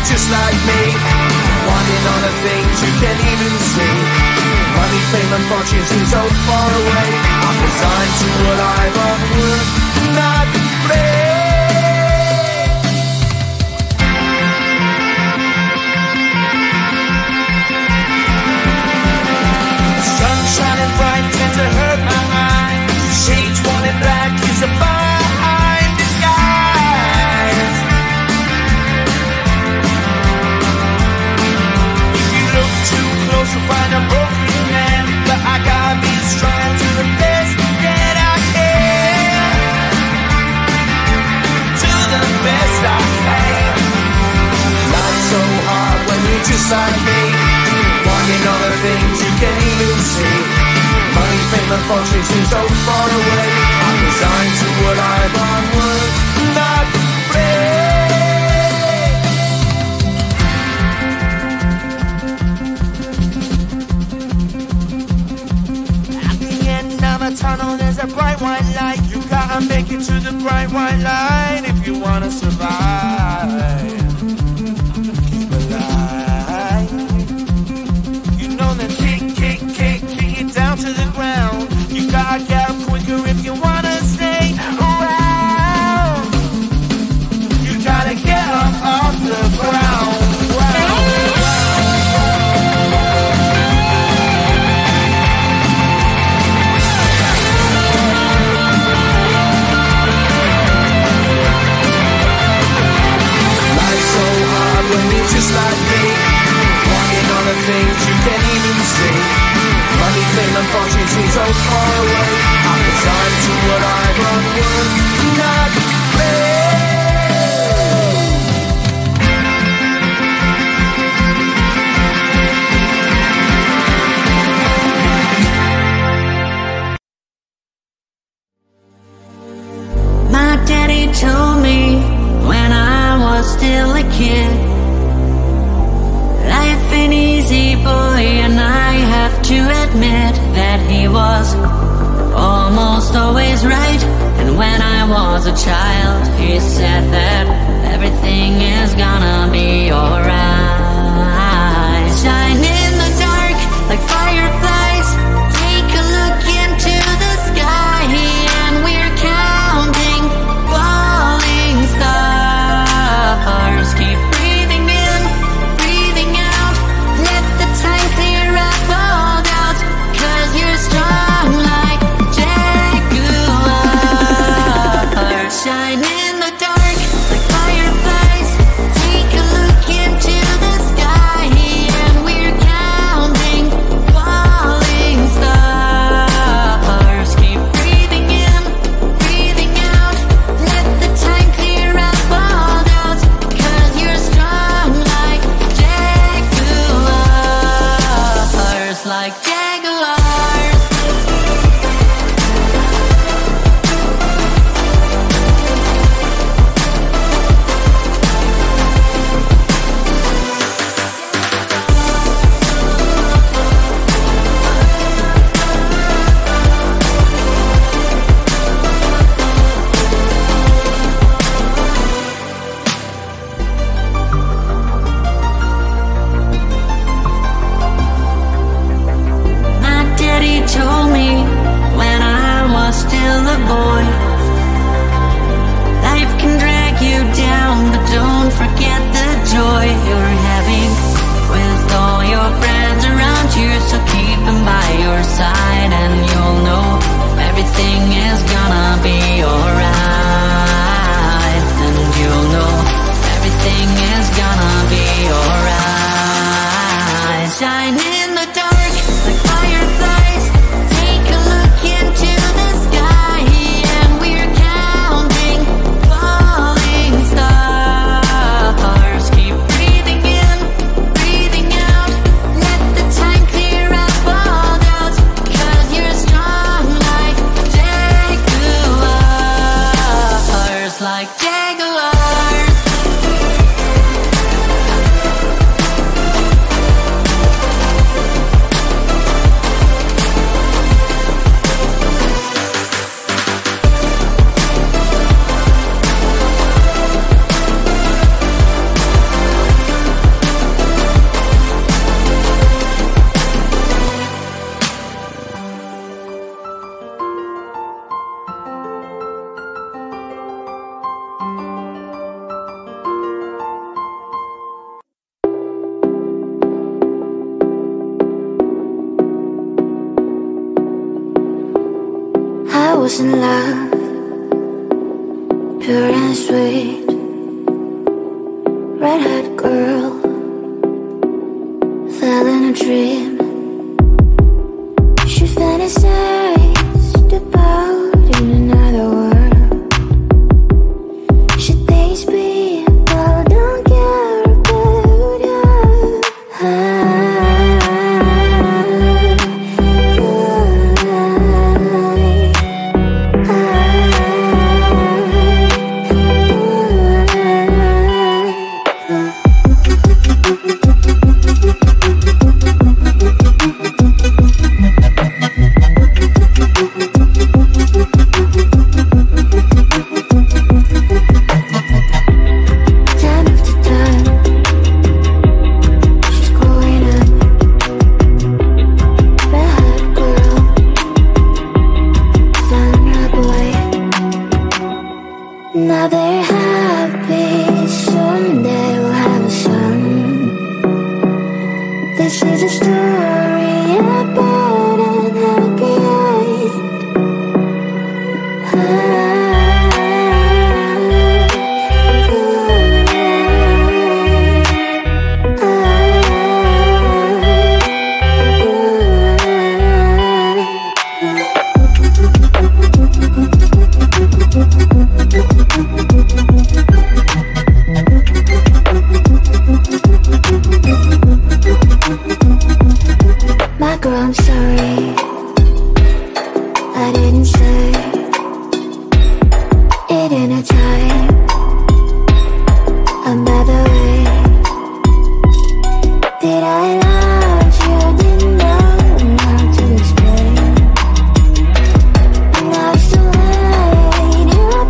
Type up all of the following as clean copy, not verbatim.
just like me, wanting all the things you can't even see. Money, fame and fortune seem so far away. I'm resigned to a life of work, not play. Sun shining bright tends to hurt my mind. Shades worn in black is a fine disguise. If you look too close you'll find a broken man, but I got me strong to the best that I can. To the best I can. Life's so hard when you're just like me, wanting all the things you can't even see. Money, fame and fortune seem so far away. I'm resigned to a life on work, not play. At the end of a tunnel there's a bright white light. You gotta make it to the bright white light if you wanna survive. Keep alive. You know that kick it down to the ground. You gotta get up quicker if you wanna stay around. You gotta get up off the ground. Life's so hard when you're just like me, wanting all the things you can't even see. Money, fame and fortune seem so far away. I'm resigned to what I've run work, not play. My daddy told me when I was still a kid, life ain't easy, boy, and I have to admit that he was almost always right. And when I was a child, he said that everything is gonna be alright. Shine in the dark like fireflies. Take a look into the sky, and we're counting falling stars. Keep breathing in, breathing out. Let the time clear up all doubts, 'cause you're strong like Jaguar. Shine in the dark like fireflies. Take a look into I was in love, pure and sweet, red-haired girl, fell in a dream. She fantasized about in another world. She thinks people don't care about her. Now they're happy, soon they will have a son. This is a story about an happy My girl, I'm sorry, I didn't say it in a time. And by the way, did I love you? Didn't know how to explain. Now it's too late, you're up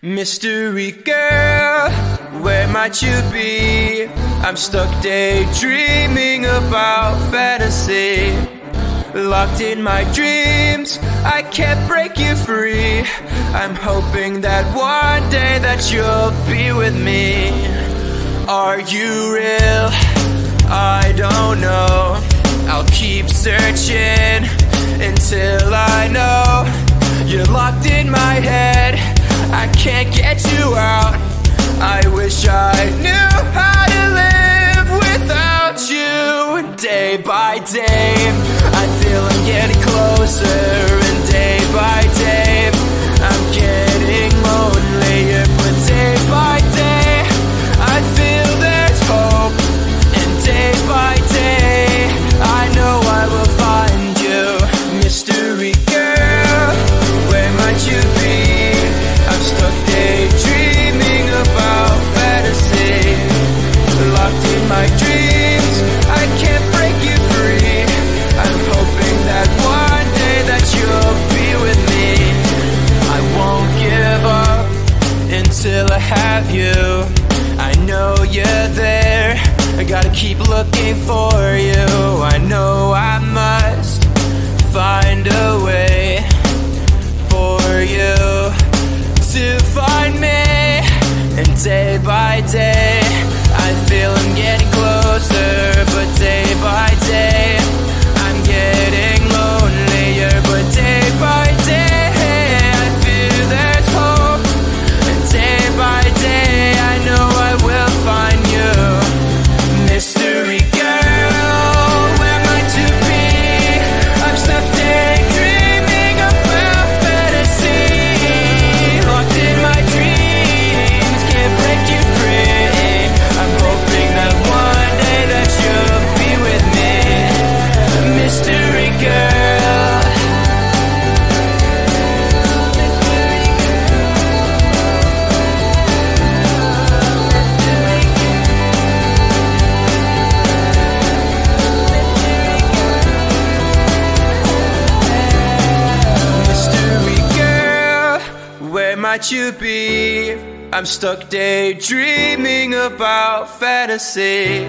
Mystery girl, where might you be? I'm stuck daydreaming about fantasy. Locked in my dreams, I can't break you free. I'm hoping that one day that you'll be with me. Are you real? I don't know. I'll keep searching until I know. You're locked in my head, I can't get you out. I wish I knew how to live without you. Day by day, I feel I'm getting closer. And day by day, I'm getting lonelier. But day by day, I feel there's hope. And day by day, I know I will find you. Mystery girl, where might you be? I'm stuck daydreaming about fantasy. Locked in my dreams, I can't break you free. I'm hoping that one day that you'll be with me. I won't give up until I have you. I know you're there, I gotta keep looking for you. I know I must find a way for you to find me. And day by day, I feel I'm getting closer. But day by day, I'm getting lonelier. But day by day, I feel there's hope. And day by day, I know I will find you. Mystery girl, might you be? I'm stuck daydreaming about fantasy.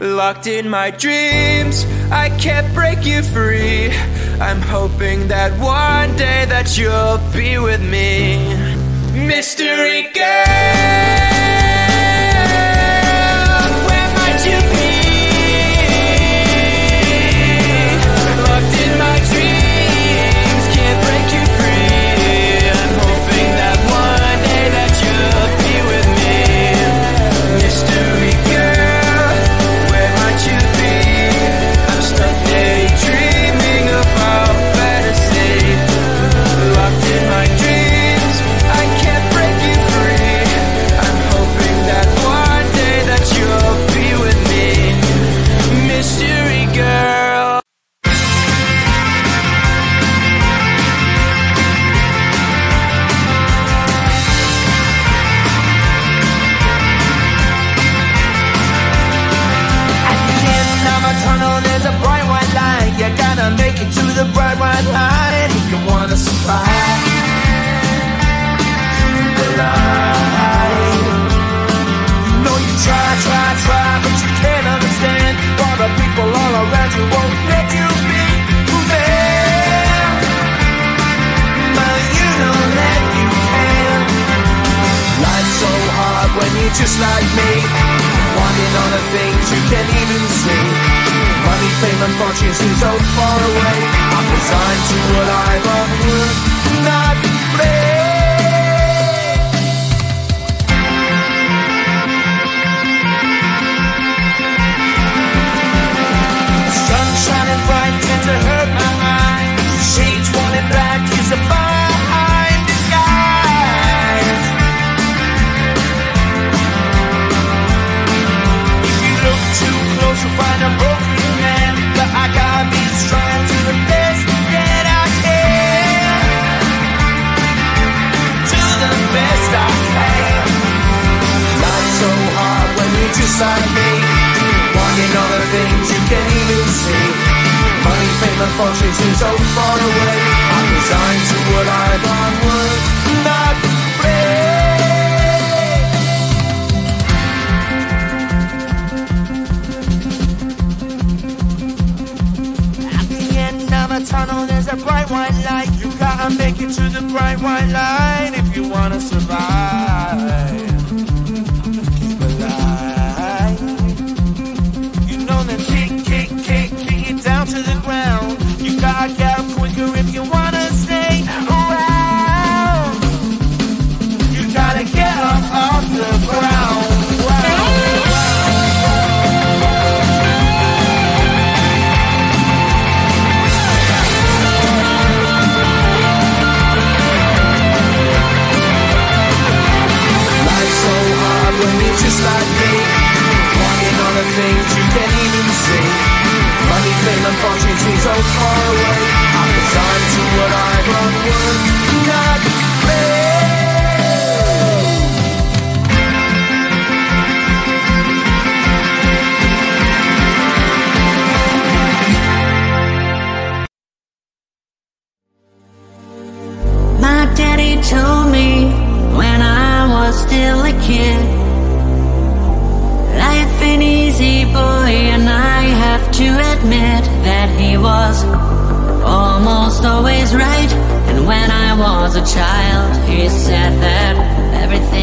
Locked in my dreams, I can't break you free. I'm hoping that one day that you'll be with me. Mystery girl, where might you be? Locked in my dreams, can't break you free. I'm hoping that one day that you'll be with me. Mystery girl, where might you be? I'm stuck daydreaming about fantasy. Locked in my dreams, I can't break you free. I'm hoping that one day that you'll be with me. Mystery girl. Tunnel, there's a bright white line. You gotta make it to the bright white line if you wanna survive the line. You know you try, but you can't understand why the people all around you won't let you be who they are. But you know that you can. Life's so hard when you're just like me, wanting all the things you can't even see. Money, fame, and fortune seem so far away. I'm resigned to what I've unwould not play. Sun shining bright tends to hurt my eyes. Shades worn in black is a fine disguise. If you look too close, you'll find a broken. I gotta be strong to the best that I can. To the best I can. Life's so hard when you're just like me, wanting all the things you can't even see. Money, fame, and fortune seem so far away. I'm resigned to what I've onward not play. Tunnel, there's a bright white light. You gotta make it to the bright white light if you wanna survive. Keep alive. You know that kick it down to the ground. You gotta get up quicker if you wanna stay around. You gotta get up off the ground. Just like me, wanting all the things you can't even see. Money, fame, and fortune seem so far away. I'm resigned to what I've onward not My daddy told me when I was still a kid, life ain't easy, boy, and I have to admit that he was almost always right. And when I was a child, he said that everything